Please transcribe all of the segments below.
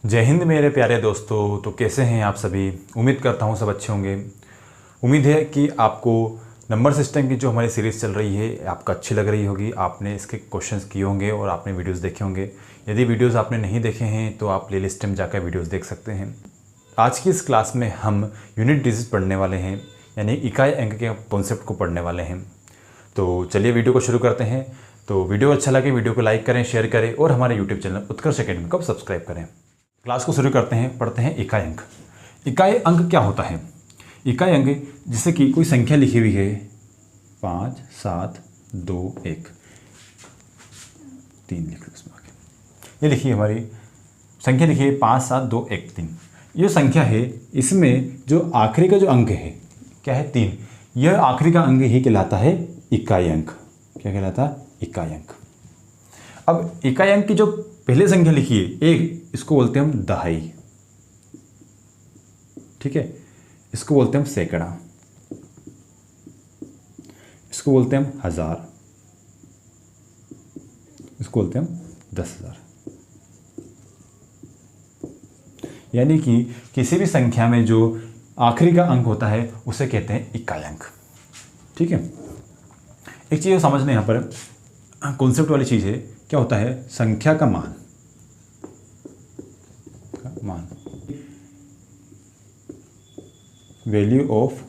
जय हिंद मेरे प्यारे दोस्तों। तो कैसे हैं आप सभी? उम्मीद करता हूँ सब अच्छे होंगे। उम्मीद है कि आपको नंबर सिस्टम की जो हमारी सीरीज़ चल रही है आपको अच्छी लग रही होगी। आपने इसके क्वेश्चंस किए होंगे और आपने वीडियोस देखे होंगे। यदि वीडियोस आपने नहीं देखे हैं तो आप प्लेलिस्ट में जाकर वीडियोस देख सकते हैं। आज की इस क्लास में हम यूनिट डिजिट पढ़ने वाले हैं, यानी इकाई अंक के कॉन्सेप्ट को पढ़ने वाले हैं। तो चलिए वीडियो को शुरू करते हैं। तो वीडियो अच्छा लगे वीडियो को लाइक करें, शेयर करें और हमारे यूट्यूब चैनल उत्कर्ष अकेडमी को सब्सक्राइब करें। क्लास को शुरू करते हैं, पढ़ते हैं इकाई अंक। इकाई अंक क्या होता है? इकाई अंक जैसे कि कोई संख्या लिखी हुई है 5, 7, 2, 1, 3 लिख लो उसमें आगे। ये लिखिए हमारी संख्या लिखिए 5, 7, 2, 1, 3। ये संख्या है, इसमें जो आखिरी का जो अंक है क्या है? 3। यह आखिरी का अंक ही कहलाता है इकाई अंक। क्या कहलाता है? इकाई अंक। अब इकाई अंक की जो पहले संख्या लिखी है 1, इसको बोलते हैं हम दहाई। ठीक है, इसको बोलते हैं हम सैकड़ा, इसको बोलते हैं हम हजार, इसको बोलते हैं हम 10,000। यानी कि किसी भी संख्या में जो आखिरी का अंक होता है उसे कहते हैं इकाई अंक। ठीक है, एक चीज़ समझने यहाँ पर कॉन्सेप्ट वाली चीज़ है। क्या होता है? संख्या का मान, value of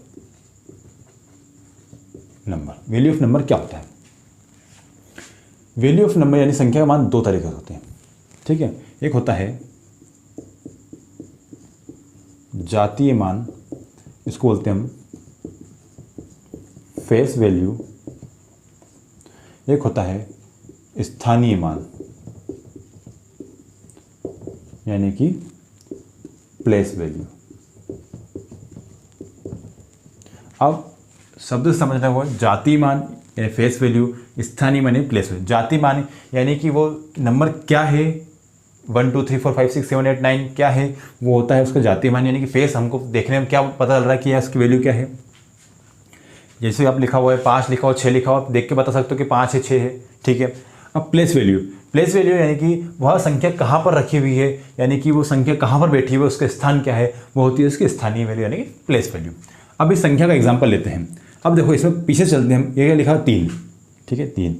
number. Value of number क्या होता है? वैल्यू ऑफ नंबर यानी संख्या का मान दो तरीके से होते हैं। ठीक है, एक होता है जातीय मान, इसको बोलते हैं हम फेस वैल्यू। एक होता है स्थानीय मान, यानी कि प्लेस वैल्यू। अब शब्द समझना हुआ जाति मान यानी फेस वैल्यू, स्थानीय मान यानी प्लेस वैल्यू। जाति मान यानी कि वो नंबर क्या है, 1 2 3 4 5 6 7 8 9 क्या है, वो होता है उसका जाति मान। यानी कि फेस हमको देखने में क्या पता चल रहा है कि उसकी वैल्यू क्या है। जैसे आप लिखा हुआ है 5 लिखा हुआ 6 लिखा हुआ, आप देख के बता सकते हो कि 5 है 6 है। ठीक है। अब प्लेस वैल्यू, प्लेस वैल्यू यानी कि वह संख्या कहाँ पर रखी हुई है, यानी कि वो संख्या कहाँ पर बैठी हुई है, उसका स्थान क्या है, वो होती है उसकी स्थानीय वैल्यू यानी कि प्लेस वैल्यू। अब इस संख्या का एग्जांपल लेते हैं। अब देखो इसमें पीछे चलते हैं हम। ये क्या लिखा? 3। ठीक है, 3।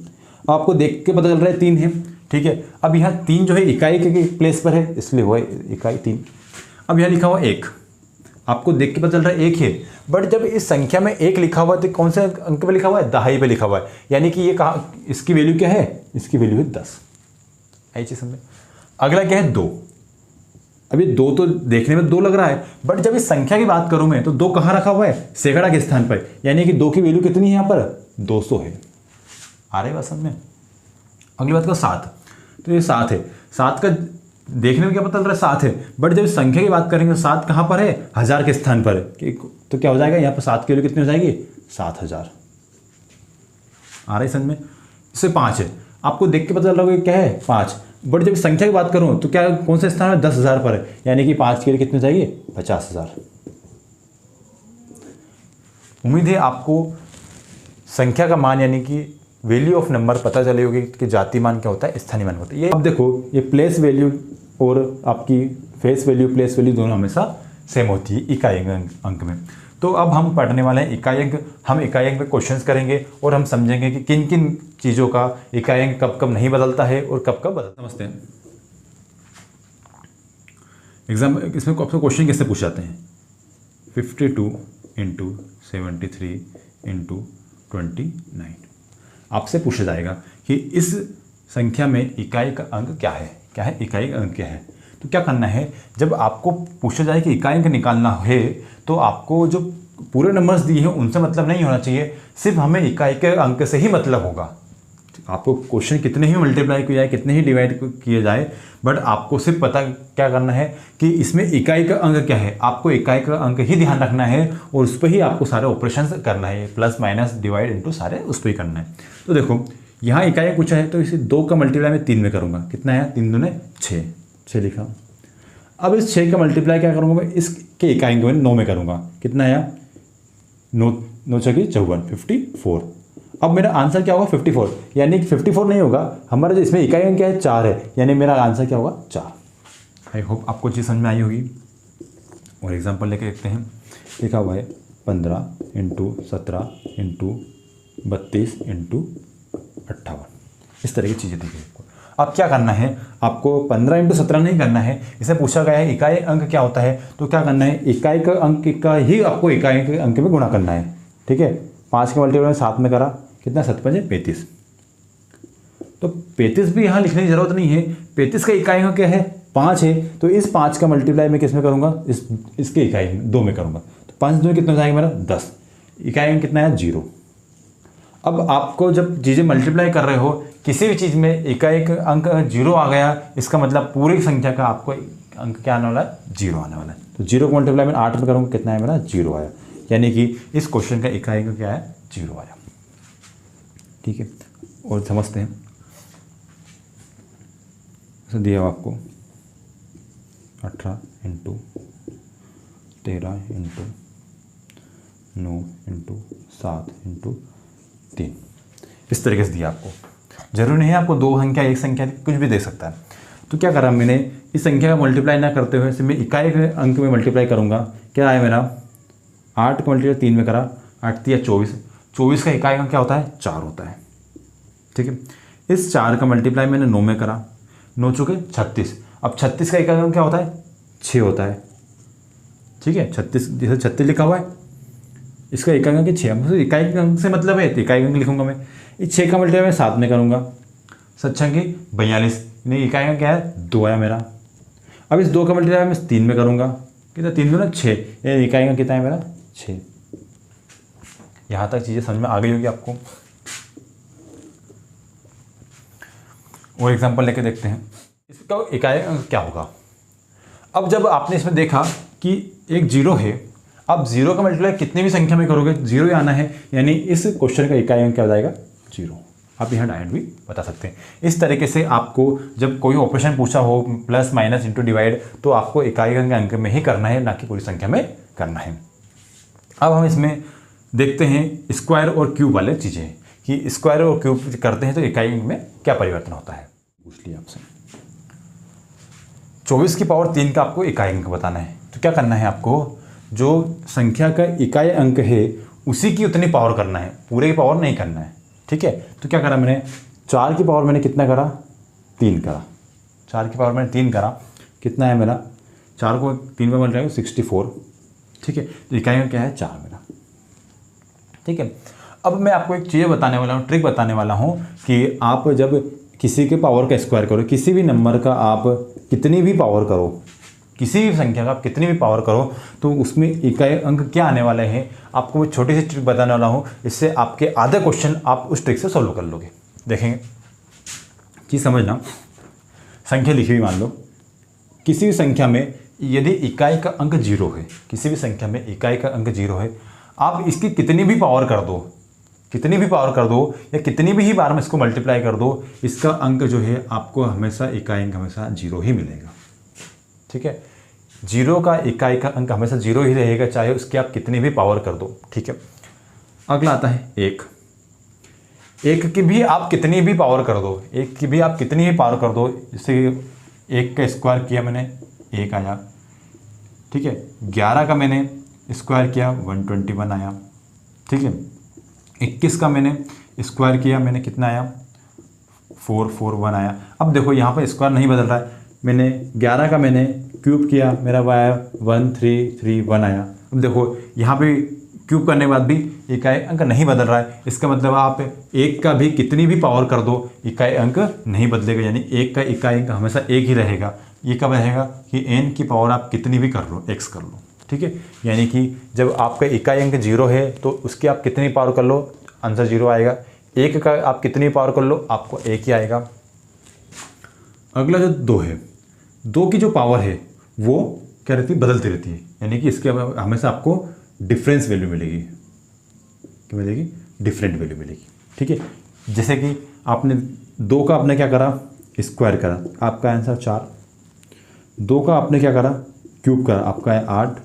आपको देख के पता चल रहा है 3 है। ठीक है, अब यहाँ 3 जो है इकाई के प्लेस पर है, इसलिए हुआ इकाई 3। अब यहाँ लिखा हुआ 1, आपको देख के पता चल रहा है 1 है, बट जब इस संख्या में 1 लिखा हुआ है तो कौन से अंक पे लिखा हुआ है? दहाई पे लिखा हुआ है। यानी कि ये कहाँ, इसकी वैल्यू क्या है? इसकी वैल्यू है 10। आई चीज समझे? अगला क्या है? 2। अब ये 2 तो देखने में 2 लग रहा है, बट जब इस संख्या की बात करूं मैं तो 2 कहाँ रखा हुआ है? सैकड़ा के स्थान पर। यानी कि 2 की वैल्यू कितनी है यहाँ पर? 200 है। आ रही बात समझ में? अगली बात का 7, तो ये 7 है। 7 का देखने में क्या पता चल रहा है? 7 है, बट जब संख्या की बात करेंगे तो 7 कहाँ पर है? 1000 के स्थान पर है। तो क्या हो जाएगा यहाँ पर? 7 की वैल्यू कितनी हो जाएगी? 7000। आ रही समझ में? इससे 5 है, आपको देख के पता चल रहा है क्या है? 5, बट जब संख्या की बात करूँ तो क्या कौन से स्थान है? 10,000 पर है। यानी कि 5 की वैल्यू कितनी हो जाएगी? 50,000। उम्मीद है आपको संख्या का मान यानी कि वैल्यू ऑफ नंबर पता चली होगी कि जाति मान क्या होता है, स्थानीय मान होता है। ये अब देखो, ये प्लेस वैल्यू और आपकी फेस वैल्यू, प्लेस वैल्यू दोनों हमेशा सेम होती है इकाई अंक में। तो अब हम पढ़ने वाले हैं इकाई अंक। हम इकाई अंक पे क्वेश्चंस करेंगे और हम समझेंगे कि किन किन चीज़ों का इकाई अंक कब कब नहीं बदलता है और कब कब बदलता है। समझते हैं एग्जाम इसमें आपसे क्वेश्चन कैसे पूछ जाते हैं? 52 × 73 × 29 आपसे पूछा जाएगा कि इस संख्या में इकाई का अंक क्या है? क्या है इकाई का अंक क्या है? तो क्या करना है, जब आपको पूछा जाए कि इकाई अंक निकालना है तो आपको जो पूरे नंबर्स दिए हैं उनसे मतलब नहीं होना चाहिए, सिर्फ हमें इकाई के अंक से ही मतलब होगा। आपको क्वेश्चन कितने ही मल्टीप्लाई किया जाए, कितने ही डिवाइड किए जाए, बट आपको सिर्फ पता क्या करना है कि इसमें इकाई का अंक क्या है। आपको इकाई का अंक ही ध्यान रखना है और उस पर ही आपको सारे ऑपरेशन करना है, प्लस माइनस डिवाइड इंटू सारे उस पर ही करना है। तो देखो यहाँ इकाई पूछा है तो इसे 2 का मल्टीप्लाई मैं 3 में करूँगा। कितना है? 3 दूने 6 लिखा। अब इस 6 का मल्टीप्लाई क्या करूँगा मैं? इसके इकाई को मैं 9 में करूँगा। कितना आया? 9 9 6 54, 54। अब मेरा आंसर क्या होगा? 54। यानी कि 54 नहीं होगा, हमारा जो इसमें इकाई अंक क्या है? 4 है, यानी मेरा आंसर क्या होगा? 4। आई होप आपको चीज़ समझ में आई होगी। और एग्जांपल लेके देखते हैं। लिखा हुआ है 15 × 17 × 32 × 58, इस तरह की चीज़ें दी गई आपको। अब क्या करना है आपको, 15 × 17 नहीं करना है, इसे पूछा गया है इकाई अंक क्या होता है, तो क्या करना है इकाई का अंक का ही आपको इकाई के अंक में गुणा करना है। ठीक है, 5 के मल्टीप्लाई में 7 में करा, कितना 7 × 5 = 35, तो 35 भी यहाँ लिखने की जरूरत नहीं है। 35 का इकाई अंक क्या है 5 है, तो इस 5 का मल्टीप्लाई मैं किस में करूँगा, इसके इकाई में 2 में करूँगा, तो 5 2 कितना हो जाएगा मेरा 10, इकाई अंक कितना है 0। अब आपको जब चीज़ें मल्टीप्लाई कर रहे हो किसी भी चीज़ में इकाई का अंक 0 आ गया, इसका मतलब पूरी संख्या का आपको अंक क्या आने वाला है 0 आने वाला है। तो 0 को मल्टीप्लाई में 8 में करूँगा, कितना है मेरा 0 आया, यानी कि इस क्वेश्चन का इकाई अंक क्या है 0 आया। ठीक है, और समझते हैं। दिया आपको 18 × 13 × 9 × 7 × 3, इस तरीके से दिया आपको। जरूरी नहीं है आपको 2 संख्या 1 संख्या कुछ भी दे सकता है। तो क्या करा मैंने, इस संख्या का मल्टीप्लाई ना करते हुए मैं इकाई के अंक में मल्टीप्लाई करूँगा। क्या आया मेरा 8 का मल्टीप्लाई 3 में करा, 8 × 24, 24 का इकाई अंक क्या होता है 4 होता है। ठीक है, इस 4 का मल्टीप्लाई मैंने 9 में करा, 9 चुके 36, अब 36 का इकाई अंक क्या होता है 6 होता है। ठीक है, 36 जैसे 36 लिखा हुआ है, इसका इकाई अंक 6, मुझे इकाई अंक से मतलब है तो इकाई अंक लिखूंगा मैं। इस 6 का मल्टीप्लाई मैं 7 में करूँगा, 7 × 42, नहीं इकाई अंक क्या है 2 आया मेरा। अब इस 2 का मल्टीप्लाई मैं 3 में करूँगा, कितना 3 2 6, इकाई अंक कितना है मेरा 6। यहाँ तक चीज़ें समझ में आ गई होगी आपको। और एग्जांपल लेके देखते हैं, इसका इकाई अंक क्या होगा। अब जब आपने इसमें देखा कि एक 0 है, अब 0 का मल्टीप्लाई कितनी भी संख्या में करोगे 0 ही आना है, यानी इस क्वेश्चन का इकाई अंक क्या हो जाएगा 0। आप यहाँ डायरेक्ट भी बता सकते हैं। इस तरीके से आपको जब कोई ऑपरेशन पूछा हो प्लस माइनस इंटू डिवाइड, तो आपको इकाई अंक में ही करना है, ना कि पूरी संख्या में करना है। अब हम इसमें देखते हैं स्क्वायर और क्यूब वाले चीज़ें, कि स्क्वायर और क्यूब करते हैं तो इकाई अंक में क्या परिवर्तन होता है। पूछ लिया आपसे 24 की पावर 3 का आपको इकाई अंक बताना है, तो क्या करना है आपको, जो संख्या का इकाई अंक है उसी की उतनी पावर करना है, पूरे की पावर नहीं करना है। ठीक है, तो क्या करा मैंने 4 की पावर मैंने कितना करा 3 करा, 4 की पावर मैंने 3 करा, कितना है मेरा 4 को 3 में मल्टीप्लाई 64। ठीक है, तो इकाई अंक क्या है 4 मेरा। ठीक है, अब मैं आपको एक चीज़ बताने वाला हूँ, ट्रिक बताने वाला हूँ कि आप जब किसी के पावर का स्क्वायर करो, किसी भी नंबर का आप कितनी भी पावर करो, किसी भी संख्या का आप कितनी भी पावर करो, तो उसमें इकाई अंक क्या आने वाले हैं, आपको मैं छोटी सी ट्रिक बताने वाला हूँ। इससे आपके आधे क्वेश्चन आप उस ट्रिक से सॉल्व कर लोगे। देखेंगे कि समझना, संख्या लिखी हुई मान लो, किसी भी संख्या में यदि इकाई का अंक 0 है, किसी भी संख्या में इकाई का अंक 0 है, आप इसकी कितनी भी पावर कर दो, कितनी भी पावर कर दो या कितनी भी ही बार में इसको मल्टीप्लाई कर दो, इसका अंक जो है आपको हमेशा इकाई अंक हमेशा 0 ही मिलेगा। ठीक है, 0 का इकाई का अंक हमेशा 0 ही रहेगा, चाहे उसकी आप कितनी भी पावर कर दो। ठीक है, अगला आता है 1 की भी आप कितनी भी पावर कर दो, 1 की भी आप कितनी भी पावर कर दो, जैसे 1 का स्क्वायर किया मैंने 1 आया। ठीक है, 11 का मैंने स्क्वायर किया 121 आया। ठीक है, 21 का मैंने स्क्वायर किया, मैंने कितना आया 441 आया। अब देखो यहाँ पर स्क्वायर नहीं बदल रहा है, मैंने 11 का मैंने क्यूब किया, मेरा आया 1331 आया। अब देखो यहाँ पे क्यूब करने के बाद भी इकाई अंक नहीं बदल रहा है, इसका मतलब आप 1 का भी कितनी भी पावर कर दो इकाई अंक नहीं बदलेगा, यानी 1 का इकाई अंक हमेशा 1 ही रहेगा। ये कब रहेगा कि n की पावर आप कितनी भी कर लो, x कर लो। ठीक है, यानी कि जब आपका इकाई अंक 0 है तो उसकी आप कितनी पावर कर लो आंसर 0 आएगा, 1 का आप कितनी पावर कर लो आपको 1 ही आएगा। अगला जो 2 है, 2 की जो पावर है वो क्या रहती है, बदलती रहती है, यानी कि इसके हमेशा आपको डिफरेंस वैल्यू मिलेगी, क्या मिलेगी, डिफरेंट वैल्यू मिलेगी। ठीक है, जैसे कि आपने 2 का आपने क्या करा स्क्वायर करा, आपका आंसर 4। 2 का आपने क्या करा क्यूब करा, आपका है 8।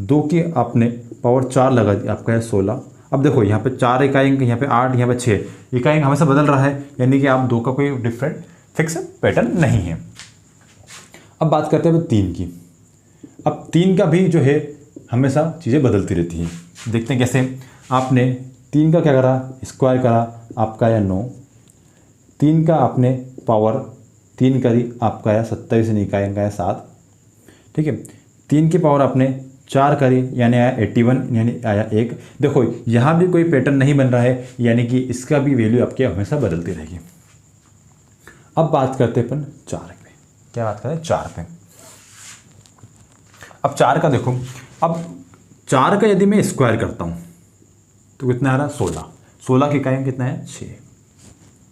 2 की आपने पावर 4 लगा दी, आपका है 16। अब देखो यहाँ पे 4 इकाई अंक, यहाँ पे 8, यहाँ पे 6 इकाई अंक हमेशा बदल रहा है, यानी कि आप 2 का कोई डिफरेंट फिक्स पैटर्न नहीं है। अब बात करते हैं 3 की। अब 3 का भी जो है हमेशा चीज़ें बदलती रहती हैं। देखते हैं कैसे। आपने 3 का क्या करा, स्क्वायर करा, आपका आया 9। 3 का आपने पावर 3 करी, आपका आया 27, यानी इकाई अंक आया 7। ठीक है। 3 की पावर आपने 4 करी, यानी आया 81, यानी आया 1। देखो यहाँ भी कोई पैटर्न नहीं बन रहा है, यानी कि इसका भी वैल्यू आपके हमेशा बदलती रहेगी। अब बात करते हैं अपन 4 पे। क्या बात करें 4 पे। अब 4 का देखो, अब 4 का यदि मैं स्क्वायर करता हूँ तो कितना आ रहा है 16। 16 की इकाई कितना है 6।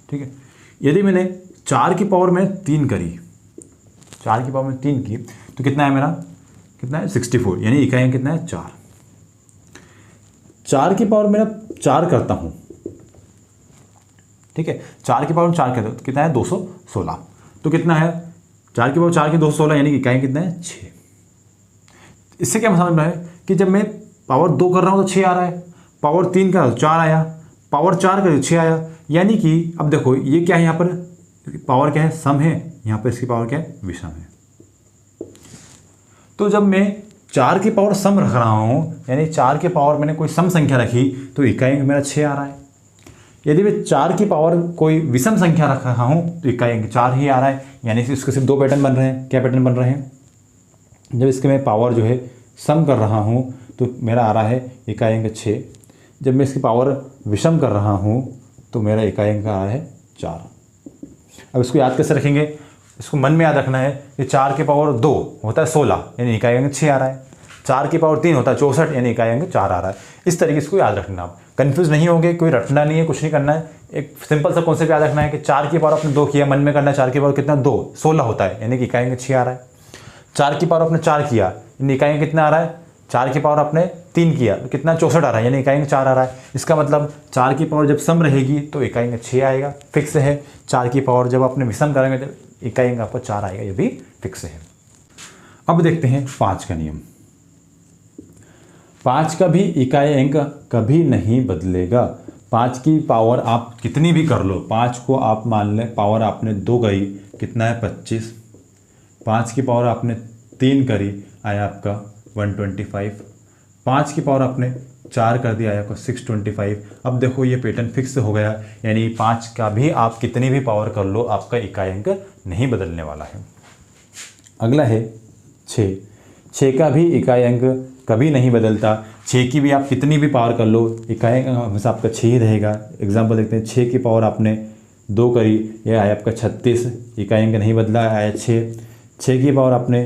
ठीक है। यदि मैंने 4 की पावर में 3 करी, 4 की पावर में 3 की, तो कितना है मेरा, कितना है 64, यानी इकाई कितना है 4। 4 की पावर मेरा 4 करता हूँ, ठीक है, 4 की पावर 4 करता हूँ तो कितना है 216। तो कितना है 4 की पावर 4 की 216, यानी कि इकाई कितना है 6। इससे क्या समझ में है कि जब मैं पावर 2 कर रहा हूँ तो 6 आ रहा है, पावर 3 का 4 आया, पावर 4 का 6 आया, यानी कि अब देखो ये क्या है, यहाँ पर पावर क्या है, सम है, यहाँ पर इसकी पावर क्या है, विषम है। तो जब मैं 4 की पावर सम रख रहा हूँ, यानी 4 की पावर मैंने कोई सम संख्या रखी, तो इकाई अंक मेरा 6 आ रहा है। यदि मैं 4 की पावर कोई विषम संख्या रख रहा हूँ तो इकाई अंक 4 ही आ रहा है, यानी कि इसके सिर्फ 2 पैटर्न बन रहे हैं। क्या पैटर्न बन रहे हैं, जब इसके मैं पावर जो है सम कर रहा हूँ तो मेरा आ रहा है इकाई अंक 6। जब मैं इसकी पावर विषम कर रहा हूँ तो मेरा इकाई अंक आ रहा है 4। अब इसको याद कैसे रखेंगे, इसको मन में याद रखना है कि 4 की पावर 2 होता है 16, यानी इकाई अंक 6 आ रहा है। 4 की पावर 3 होता है 64, यानी इकाई अंक 4 आ रहा है। इस तरीके से इसको याद रखना, आप कंफ्यूज नहीं होंगे, कोई रटना नहीं है, कुछ नहीं करना है। एक सिंपल सा कॉन्सेप्ट याद रखना है कि 4 की पावर आपने 2 किया, मन में करना है 4 की पावर कितना 2, 16 होता है, यानी कि इकाई अंक 6 आ रहा है। 4 की पावर आपने 4 किया, यानी इकाई अंक कितना आ रहा है, 4 की पावर आपने 3 किया तो कितना 64 आ रहा है, यानी इकाई अंक 4 आ रहा है। इसका मतलब 4 की पावर जब सम रहेगी तो इकाई अंक 6 आएगा, फिक्स है। 4 की पावर जब आपने विषम करेंगे तो इकाई अंक आपको 4 आएगा, ये भी फिक्स है। अब देखते हैं 5 का नियम। 5 का भी इकाई अंक कभी नहीं बदलेगा। 5 की पावर आप कितनी भी कर लो, 5 को आप मान लें पावर आपने 2 करी, कितना है 25। 5 की पावर आपने 3 करी, आया आपका 125। 5 की पावर आपने 4 कर दिया, आया आपका 625। अब देखो ये पैटर्न फिक्स हो गया, यानी 5 का भी आप कितनी भी पावर कर लो, आपका इकाई अंक नहीं बदलने वाला है। अगला है 6। 6 का भी इकाई अंक कभी नहीं बदलता। 6 की भी आप कितनी भी पावर कर लो, इकाई अंक हमेशा आपका 6 ही रहेगा। एग्जाम्पल देखते हैं, 6 की पावर आपने 2 करी, यह आया आपका 36, इकाई अंक नहीं बदला, आया 6। 6 की पावर आपने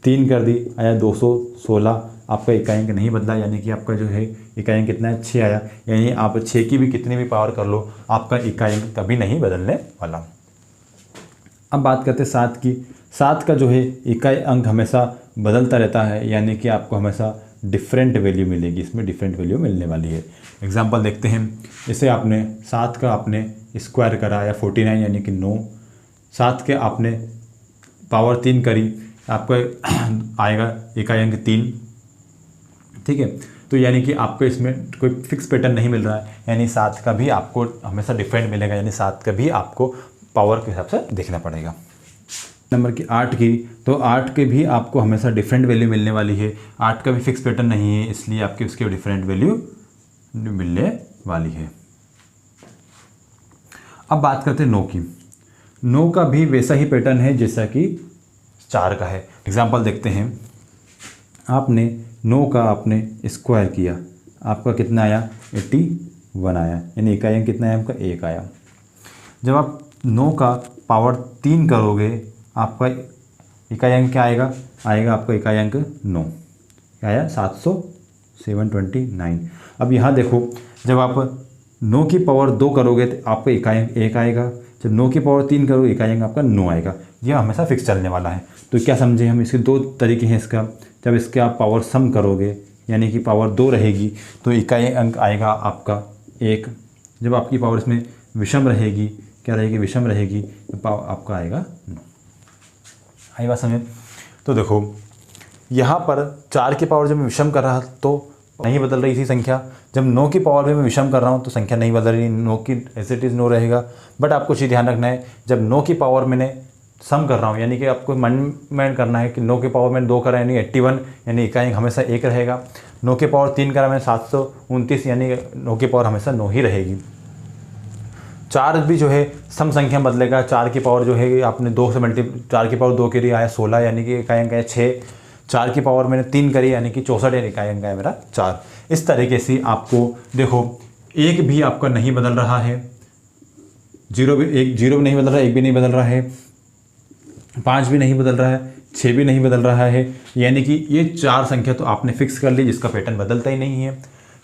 3 कर दी, आया 216, आपका इकाई अंक नहीं बदला, यानी कि आपका जो है इकाई अंक कितना है 6 आया। यानी आप 6 की भी कितनी भी पावर कर लो, आपका इकाई अंक कभी नहीं बदलने वाला। अब बात करते हैं 7 की। 7 का जो है इकाई अंक हमेशा बदलता रहता है, यानी कि आपको हमेशा डिफरेंट वैल्यू मिलेगी, इसमें डिफरेंट वैल्यू मिलने वाली है। एग्जांपल देखते हैं, जैसे आपने 7 का आपने स्क्वायर करा या 49, यानी कि 9। 7 के आपने पावर 3 करी, आपका आएगा इकाई अंक 3। ठीक है, तो यानी कि आपको इसमें कोई फिक्स पैटर्न नहीं मिल रहा है, यानी 7 का भी आपको हमेशा डिफरेंट मिलेगा, यानी 7 का भी आपको पावर के हिसाब से देखना पड़ेगा। नंबर की 8 की, तो 8 के भी आपको हमेशा डिफरेंट वैल्यू मिलने वाली है। 8 का भी फिक्स पैटर्न नहीं है, इसलिए आपके उसके डिफरेंट वैल्यू मिलने वाली है। अब बात करते हैं 9 की। 9 का भी वैसा ही पैटर्न है जैसा कि 4 का है। एग्जाम्पल देखते हैं, आपने 9 का आपने स्क्वायर किया, आपका कितना आया 81 आया, यानी इकाई अंक कितना है आपका 1 आया। जब आप 9 का पावर 3 करोगे, आपका इकाई अंक क्या आएगा, आएगा आपका इकाई अंक 9, क्या आया 729। अब यहाँ देखो, जब आप 9 की पावर 2 करोगे तो आपका इकाई अंक 1 आएगा, जब 9 की पावर 3 करोगे इकाई अंक आपका 9 आएगा। यह हमेशा फिक्स चलने वाला है। तो क्या समझे हम, इसके 2 तरीके हैं इसका। जब इसके आप पावर सम करोगे, यानी कि पावर 2 रहेगी, तो इकाई अंक आएगा आपका 1। जब आपकी पावर इसमें विषम रहेगी, क्या रहेगी, विषम रहेगी, तो आपका आएगा 9। आई बात समझे। तो देखो यहाँ पर 4 की पावर जब मैं विषम कर रहा तो नहीं बदल रही थी संख्या, जब 9 की पावर में मैं विषम कर रहा हूँ तो संख्या नहीं बदल रही, 9 की एज इट इज़ 9 रहेगा। बट आपको चीज़ ध्यान रखना है, जब 9 की पावर मैंने सम कर रहा हूँ, यानी कि आपको मन में करना है कि 9 की पावर मैंने 2 करा यानी 81, यानी इकाई हमेशा 1 रहेगा। 9 की पावर 3 करा मैंने 729, यानी 9 की पावर हमेशा 9 ही रहेगी। 4 भी जो है सम संख्या बदलेगा। 4 की पावर जो है आपने 2 से 4 की पावर 2 के लिए आया 16, यानी कि इकाई अंक है 6। 4 की पावर मैंने 3 करी यानी कि 64, यानी इकाई अंक है मेरा 4। इस तरीके से आपको देखो 1 भी आपका नहीं बदल रहा है, 0 भी नहीं बदल रहा है, 1 भी नहीं बदल रहा है, 5 भी नहीं बदल रहा है, 6 भी नहीं बदल रहा है, यानी कि ये 4 संख्या तो आपने फिक्स कर ली जिसका पैटर्न बदलता ही नहीं है।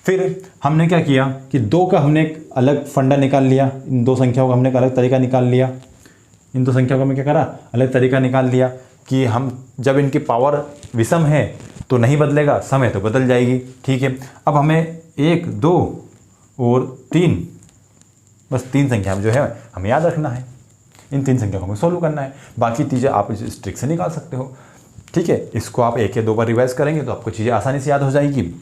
फिर हमने क्या किया कि 2 का हमने एक अलग फंडा निकाल लिया, इन 2 संख्याओं का हमने एक अलग तरीका निकाल लिया। इन 2 संख्याओं का मैं क्या करा, अलग तरीका निकाल लिया कि हम जब इनकी पावर विषम है तो नहीं बदलेगा, सम है तो बदल जाएगी। ठीक है, अब हमें 1, 2 और 3, बस 3 संख्या जो है हमें याद रखना है। इन 3 संख्या को हमें सोल्व करना है, बाकी चीज़ें आप इस ट्रिक से निकाल सकते हो। ठीक है, इसको आप 1 या 2 बार रिवाइज करेंगे तो आपको चीज़ें आसानी से याद हो जाएगी।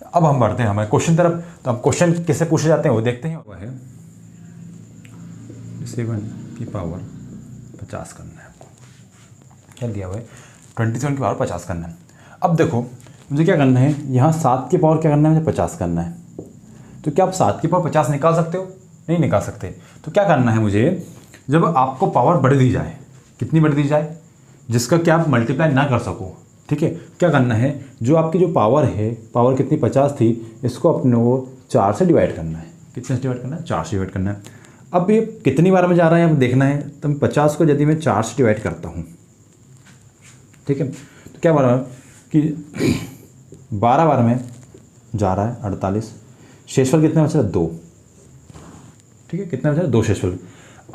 अब हम बढ़ते हैं हमारे क्वेश्चन तरफ। तो हम क्वेश्चन कैसे पूछे जाते हैं वो देखते हैं। वह है 7 की पावर 50 करना है आपको, क्या दिया हुआ है 27 की पावर 50 करना है। अब देखो मुझे क्या करना है, यहाँ 7 की पावर क्या करना है, मुझे 50 करना है। तो क्या आप 7 की पावर 50 निकाल सकते हो? नहीं निकाल सकते। तो क्या करना है मुझे, जब आपको पावर बढ़ दी जाए, कितनी बढ़ दी जाए जिसका क्या आप मल्टीप्लाई ना कर सको। ठीक है, क्या करना है, जो आपकी जो पावर है, पावर कितनी 50 थी, इसको अपने वो 4 से डिवाइड करना है। कितने से डिवाइड करना है? 4 से डिवाइड करना है। अब ये कितनी बार में जा रहा है अब देखना है। तो 50 को यदि मैं 4 से डिवाइड करता हूँ, ठीक है, तो क्या बार कि 12 बार में जा रहा है 48। शेषफल कितना बचा? 2। ठीक है, कितना बचा? 2 शेषफल।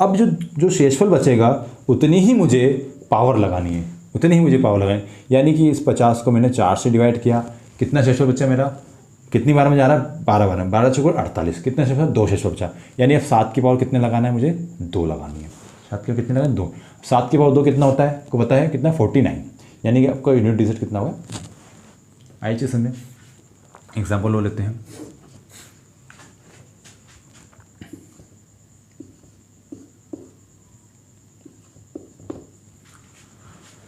अब जो शेषफल बचेगा उतनी ही मुझे पावर लगानी है, उतनी ही मुझे पावर लगानी है। यानी कि इस 50 को मैंने 4 से डिवाइड किया, कितना शेषफल बचा मेरा, कितनी बार में जा रहा है? 12 बार में। 12 चौको 48, कितना शेषफल? 2 शेषफल बचा। यानी अब 7 की पावर कितने लगाना है मुझे? 2 लगानी है। 7 की कितने लगाना? 2। 7 की पावर 2 कितना होता है आपको पता है? कितना? 49। यानी कि आपका यूनिट डिजिट कितना होगा? आई चीज समझे, एग्जाम्पल लो लेते हैं।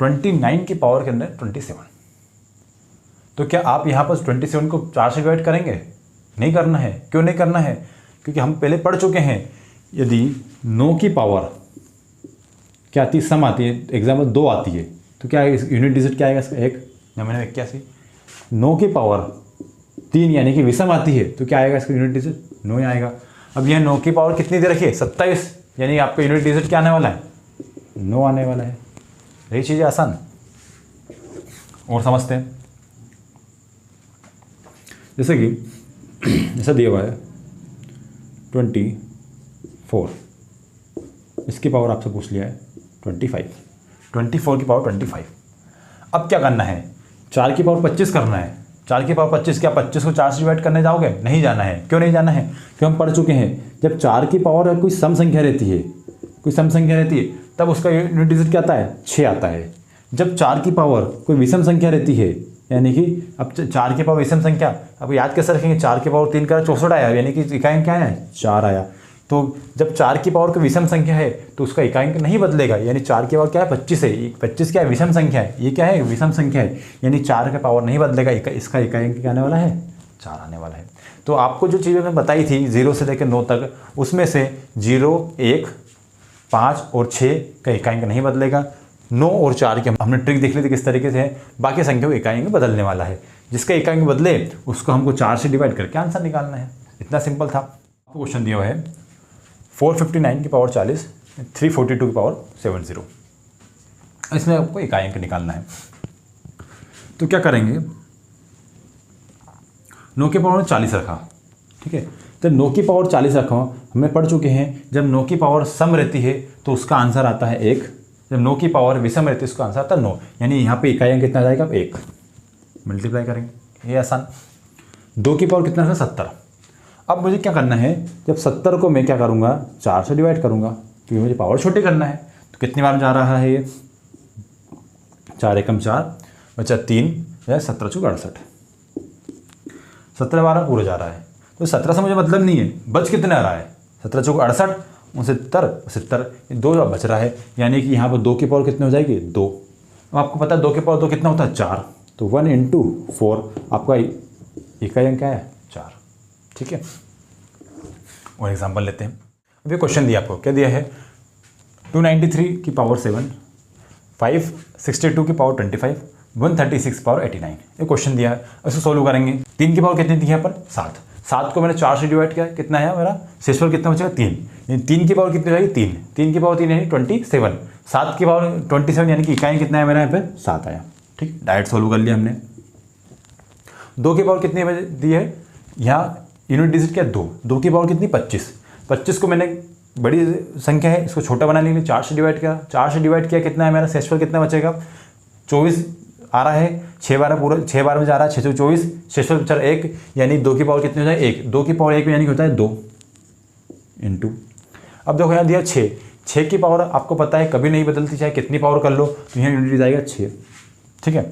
ट्वेंटी 9 की पावर के अंदर 27। तो क्या आप यहाँ पर 27 को 4 से डिवाइड करेंगे? नहीं करना है। क्यों नहीं करना है? क्योंकि हम पहले पढ़ चुके हैं, यदि 9 की पावर क्या आती है? सम आती है। एग्जाम्पल 2 आती है तो क्या यूनिट डिजिट क्या आएगा इसका? 1 या मैंने 81। 9 की पावर 3 यानी कि विषम आती है तो क्या आएगा इसका यूनिट डिजिट? 9 आएगा। अब यह 9 की पावर कितनी दे रखी है? 27, यानी आपका यूनिट डिजिट क्या आने वाला है? 9 आने वाला है। यही चीज़ें आसान और समझते हैं। जैसे कि जैसा दिया हुआ है 24, इसकी पावर आपसे पूछ लिया है 25। 24 की पावर 25। अब क्या करना है? 4 की पावर 25 करना है। 4 की पावर 25, क्या 25 को 4 से डिवाइड करने जाओगे? नहीं जाना है। क्यों नहीं जाना है? क्यों हम पढ़ चुके हैं, जब 4 की पावर कोई सम संख्या रहती है, कोई सम संख्या रहती है, तब उसका यूनिट डिजिट क्या आता है? 6 आता है। जब 4 की पावर कोई विषम संख्या रहती है, यानी कि अब 4 की पावर विषम संख्या, अब याद कैसे रखेंगे? 4 की पावर 3 का 64 आया, यानी कि इकाई क्या है? 4 आया। तो जब 4 की पावर कोई विषम संख्या है तो उसका इकाई अंक नहीं बदलेगा। यानी 4 की पावर क्या है? 25 है। 25 क्या है? विषम संख्या है। ये क्या है? विषम संख्या है, यानी 4 का पावर नहीं बदलेगा। इसका इकाई अंक क्या आने वाला है? 4 आने वाला है। तो आपको जो चीज़ें मैं बताई थी 0 से लेकर 9 तक, उसमें से 0, 1, 5 और 6 का इकाई अंक नहीं बदलेगा। 9 और 4 की हमने ट्रिक देख ली थी किस तरीके से है। बाकी संख्या को इकाई अंक बदलने वाला है। जिसका इकाई अंक बदले उसको हमको 4 से डिवाइड करके आंसर निकालना है। इतना सिंपल था। आपको क्वेश्चन दिया हुआ है 459 की पावर 40, 342 की पावर 70। इसमें आपको इकाई अंक निकालना है। तो क्या करेंगे, 9 की पावर 40 रखा, ठीक है। तो 9 की पावर 40 रखा, हमने पढ़ चुके हैं जब 9 की पावर सम रहती है तो उसका आंसर आता है 1। जब 9 की पावर विषम रहती है उसका आंसर आता है 9। यानी यहाँ पे इकाई अंक कितना आ जाएगा? 1। मल्टीप्लाई करेंगे, ये आसान। 2 की पावर कितना है? 70। अब मुझे क्या करना है, जब 70 को मैं क्या करूँगा? 4 से डिवाइड करूँगा, क्योंकि मुझे पावर छोटी करना है। तो कितनी बार जा रहा है ये? 4 एकम 4 बचा 3, 17 चौक 68। 17 बार पूरा जा रहा है। तो 17 से मुझे मतलब नहीं है, बच कितने आ रहा है? 17 चौक 68 69 70 2 जो बच रहा है, यानी कि यहाँ पर 2 की पावर कितनी हो जाएगी 2। अब आपको पता है 2 की पावर 2 कितना होता है 4, तो 1 × 4 आपका इकाई अंक क्या है 4। ठीक है, और एग्जांपल लेते हैं। अभी क्वेश्चन दिया आपको, क्या दिया है 293 की पावर 7, 562 की पावर 25, 136 पावर 89, ये क्वेश्चन दिया है। इसको सोल्व करेंगे। 3 की पावर कितनी दी है यहाँ पर 7, 7 को मैंने 4 से डिवाइड किया, कितना है मेरा शेषफल कितना बचेगा 3, 3 की पावर कितनी हो जाएगी 3, 3 की पावर 3 यानी 27, 7 की पावर 27 यानी कि इकाई कितना है मेरा यहाँ पे 7 आया। ठीक, डायरेक्ट सोल्व कर लिया हमने। 2 की पावर कितनी दी है, यहाँ यूनिट डिजिट क्या 2 की पावर कितनी 25, 25 को मैंने बड़ी संख्या है इसको छोटा बनाने के लिए 4 से डिवाइड किया, 4 से डिवाइड किया कितना है मेरा शेषफल कितना बचेगा 24 आ रहा है, 6 12 पूरा 6 12 में जा रहा है 6 24, शेषफल बचा 1, यानी 2 की पावर कितनी हो जाए 1, 2 की पावर 1 यानी कि होता है 2 इंटू। अब देखो यहाँ दिया 6 की पावर आपको पता है कभी नहीं बदलती, चाहे कितनी पावर कर लो, तो यहाँ यूनिट जाएगा 6। ठीक है,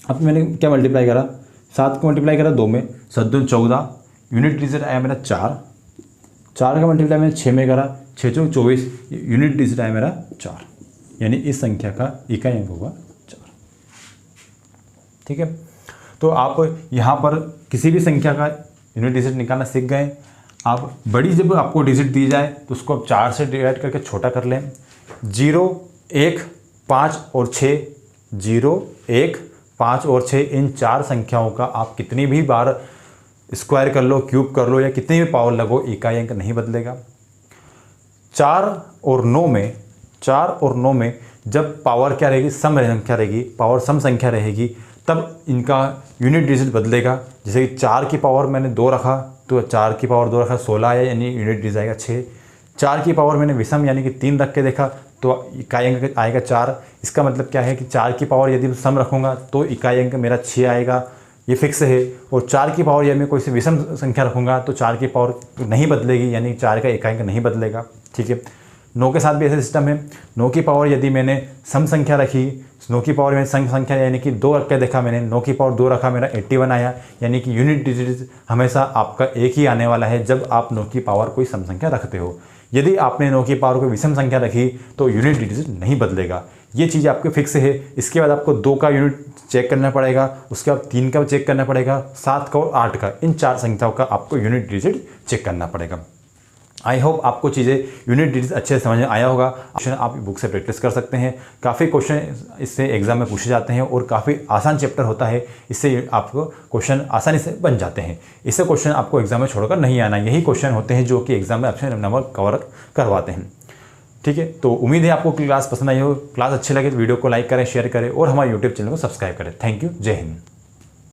अब मैंने क्या मल्टीप्लाई करा, 7 को मल्टीप्लाई करा 2 में, 7 2 14, यूनिट डिजिट आया मेरा 4, 4 का मल्टीप्लाई मैंने 6 में करा, 6 2 24, यूनिट डिजिट आया मेरा 4, यानी इस संख्या का इकाई अंक होगा 4। ठीक है, तो आप यहाँ पर किसी भी संख्या का यूनिट डिजिट निकालना सीख गए। आप बड़ी जब आपको डिजिट दी जाए तो उसको आप 4 से डिवाइड करके छोटा कर लें। 0 1 5 और 6, 0 1 5 और 6 इन 4 संख्याओं का आप कितनी भी बार स्क्वायर कर लो, क्यूब कर लो या कितनी भी पावर लगो, इकाई अंक नहीं बदलेगा। 4 और 9 में जब पावर क्या रहेगी सम संख्या रहेगी, पावर सम संख्या रहेगी, तब इनका यूनिट डिजिट बदलेगा। जैसे कि 4 की पावर मैंने 2 रखा तो 4 की पावर 2 रखा 16 आया, यानी यूनिट डिजिट आएगा 6। 4 की पावर मैंने विषम यानी कि 3 रख के देखा तो इकाई अंक आएगा 4। इसका मतलब क्या है कि 4 की पावर यदि सम रखूँगा तो इकाई अंक मेरा 6 आएगा, ये फिक्स है। और 4 की पावर यदि मैं कोई सी विषम संख्या रखूँगा तो 4 की पावर नहीं बदलेगी, यानी 4 का इकाई अंक नहीं बदलेगा। ठीक है, 9 के साथ भी ऐसा सिस्टम है। 9 की पावर यदि मैंने सम संख्या रखी, 9 की पावर में सम संख्या यानी कि 2 रख के देखा मैंने, 9 की पावर 2 रखा मेरा 81 आया, यानी कि यूनिट डिजिट हमेशा आपका एक ही आने वाला है जब आप 9 की पावर कोई सम संख्या रखते हो। यदि आपने 9 की पावर कोई विषम संख्या रखी तो यूनिट डिजिट नहीं बदलेगा। ये चीज़ आपके फिक्स है। इसके बाद आपको 2 का यूनिट चेक करना पड़ेगा, उसके बाद 3 का चेक करना पड़ेगा, 7 का और 8 का, इन 4 संख्याओं का आपको यूनिट डिजिट चेक करना पड़ेगा। आई होप आपको चीज़ें यूनिट डिजिट अच्छे से समझ में आया होगा। क्वेश्चन आप बुक से प्रैक्टिस कर सकते हैं। काफ़ी क्वेश्चन इससे एग्जाम में पूछे जाते हैं और काफ़ी आसान चैप्टर होता है, इससे आपको क्वेश्चन आसानी से बन जाते हैं। इससे क्वेश्चन आपको एग्जाम में छोड़कर नहीं आना, यही क्वेश्चन होते हैं जो कि एग्जाम में अच्छे नंबर कवर करवाते हैं। ठीक है, तो उम्मीद है आपको क्लास पसंद आई हो। क्लास अच्छी लगे तो वीडियो को लाइक करें, शेयर करें और हमारे यूट्यूब चैनल को सब्सक्राइब करें। थैंक यू, जय हिंद।